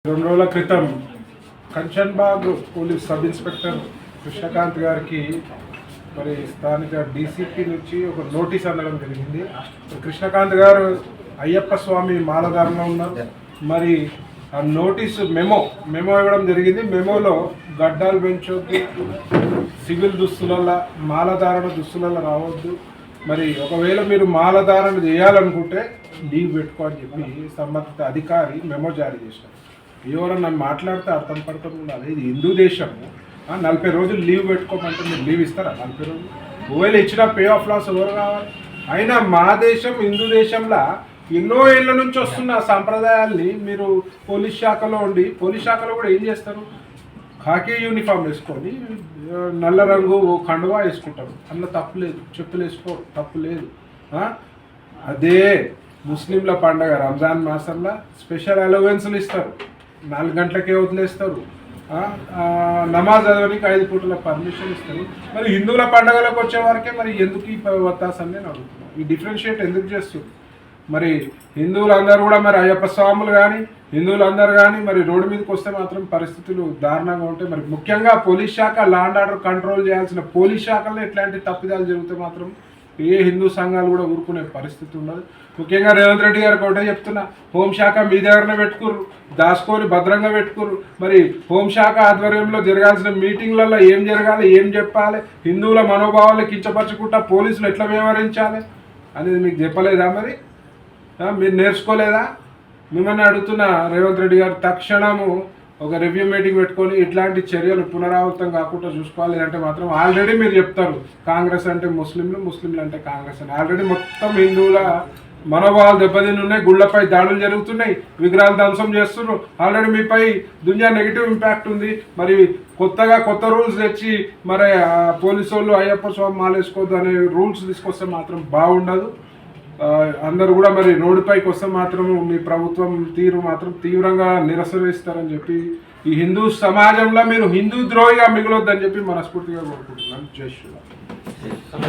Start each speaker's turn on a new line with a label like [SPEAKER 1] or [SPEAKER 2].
[SPEAKER 1] 2 రోజుల క్రితం Kanchanbagh police sub inspector Krishnakanth గారికి మరి స్థానిక డీసీపీ నుంచి ఒక నోటీస్ అందడం జరిగింది. కృష్ణకాంత్ గారు అయ్యప్ప స్వామి మాలధారణలో ఉన్నారు. మరి ఆ నోటీసు మెమో ఇవ్వడం జరిగింది. మెమోలో గడ్డాలు పెంచొద్దు, సివిల్ దుస్తులలో మాలధారణ దుస్తులలో రావద్దు, మరి ఒకవేళ మీరు మాలధారణ చేయాలనుకుంటే లీవ్ పెట్టుకో అని చెప్పి సంబంధిత అధికారి మెమో జారీ చేశారు. ఎవరన్నా మాట్లాడితే అర్థం పడతాం ఉండాలి. ఇది హిందూ దేశము. 40 రోజులు లీవ్ పెట్టుకోమంటే మీరు లీవ్ ఇస్తారా? 40 రోజులు ఒకవేళ ఇచ్చిన పే ఆఫ్ లాస్ ఎవరు కావాలి? అయినా మా దేశం హిందూ దేశంలో ఎన్నో ఏళ్ళ నుంచి వస్తున్న సాంప్రదాయాల్ని మీరు పోలీస్ శాఖలో ఉండి, పోలీస్ శాఖలో కూడా ఏం చేస్తారు? ఖాకీ యూనిఫామ్ వేసుకొని నల్ల రంగు కండువా వేసుకుంటారు. అందులో తప్పు లేదు. చెప్పులు వేసుకోరు, తప్పు లేదు. అదే ముస్లింల పండగ రంజాన్ మాసంలో స్పెషల్ అలవెన్స్లు ఇస్తారు. 4 గంటలకే వదిలేస్తారు. నమాజ్ చదవడానికి 5 పూటల పర్మిషన్ ఇస్తారు. మరి హిందువుల పండుగలకు వచ్చే వరకే మరి ఎందుకు ఈ వత్తాసని నేను అడుగుతున్నాను. ఈ డిఫరెన్షియేట్ ఎందుకు చేస్తుంది? మరి హిందువులందరూ కూడా మరి అయ్యప్ప స్వాములు కానీ హిందువులందరూ కానీ మరి రోడ్డు మీదకి వస్తే మాత్రం పరిస్థితులు దారుణంగా ఉంటాయి. మరి ముఖ్యంగా పోలీస్ శాఖ లా అండ్ ఆర్డర్ కంట్రోల్ చేయాల్సిన పోలీస్ శాఖలో ఇట్లాంటి తప్పిదాలు జరిగితే మాత్రం ఏ హిందూ సంఘాలు కూడా ఊరుకునే పరిస్థితి ఉండదు. ముఖ్యంగా రేవంత్ రెడ్డి గారికి ఒకటే చెప్తున్నా, హోంశాఖ మీ దగ్గరనే పెట్టుకుర్రు, దాచుకొని భద్రంగా పెట్టుకుర్రు. మరి హోంశాఖ ఆధ్వర్యంలో జరగాల్సిన మీటింగ్లలో ఏం జరగాలి, ఏం చెప్పాలి, హిందువుల మనోభావాలు కించపరచుకుంటా పోలీసులు ఎట్లా వ్యవహరించాలి అనేది మీకు చెప్పలేదా? మరి మీరు నేర్చుకోలేదా? మిమ్మల్ని అడుగుతున్న రేవంత్ రెడ్డి గారు తక్షణము ఒక రివ్యూ మీటింగ్ పెట్టుకొని ఇట్లాంటి చర్యలు పునరావృతం కాకుండా చూసుకోవాలి. అంటే మాత్రం ఆల్రెడీ మీరు చెప్తారు కాంగ్రెస్ అంటే ముస్లింలు అంటే కాంగ్రెస్ అని. ఆల్రెడీ మొత్తం హిందువుల మనోభావాలు దెబ్బతిని ఉన్నాయి. గుళ్ళపై దాడులు జరుగుతున్నాయి, విగ్రహాలు ధ్వంసం చేస్తున్నారు. ఆల్రెడీ మీపై దునియా నెగిటివ్ ఇంపాక్ట్ ఉంది. మరి కొత్త రూల్స్ తెచ్చి మరి పోలీసు వాళ్ళు అయ్యప్ప స్వామి మాలేసుకోవద్దు అనే రూల్స్ తీసుకొస్తే మాత్రం బాగుండదు. అందరూ కూడా మరి రోడ్డుపైకి వస్తే మాత్రం మీ ప్రభుత్వం తీరు మాత్రం తీవ్రంగా నిరసనిస్తారని చెప్పి ఈ హిందూ సమాజంలో మీరు హిందూ ద్రోహిగా మిగలొద్దని చెప్పి మనస్ఫూర్తిగా కోరుకుంటున్నాను. జై శ్రీరామ్.